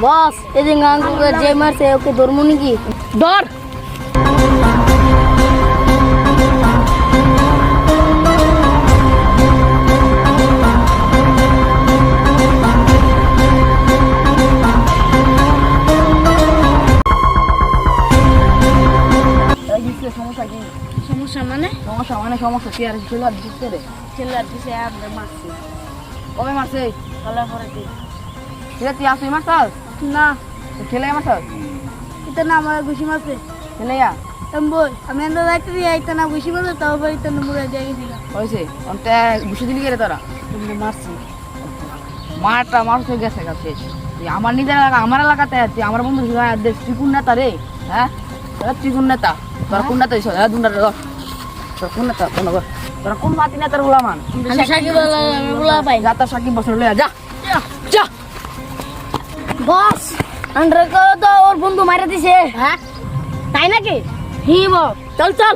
বস এদিন গাঙ্গুকে যে মারছে ওকে ধরবো নাকি? ধর। সমস্যা কি? সমস্যা মানে? সমস্যা কি আর ছেলে দিচ্ছে রে? ছেলে দিছে আমরা মারছি। কবে মারছে? কলা করে দি। ছেলে তুই আসবি মারছাস? না ছেলে মারছাস? এটা না আমার ঘুষি মারছে। ছেলে বই আমি এত রাখতে দিয়ে আইতে না ঘুষি মারছে তারপর ইতে মুড়ে দিয়ে গেছিলাম। হয়েছে অন্তে ঘুষি দিলি কে রে তোরা? তুমি মারছি। মারটা মারছে গেছে গেছে তুই আমার নিজের এলাকা আমার এলাকাতে তুই আমার বন্ধু ত্রিকুণ নেতা রে। হ্যাঁ তোরা ত্রিকুণ নেতা তোরা কোন নেতা হ্যাঁ দুন্ডা তোরা কোন নেতা কোন তোরা কোন মাতি নেতার গোলামান? আমি সাকিব আমি বলা পাই। যা তোর সাকিব বছর লইয়া যা যা। বস আন্ড্রে তো ওর বন্ধু মারা দিছে। হ্যাঁ তাই নাকি? হি বল চল চল।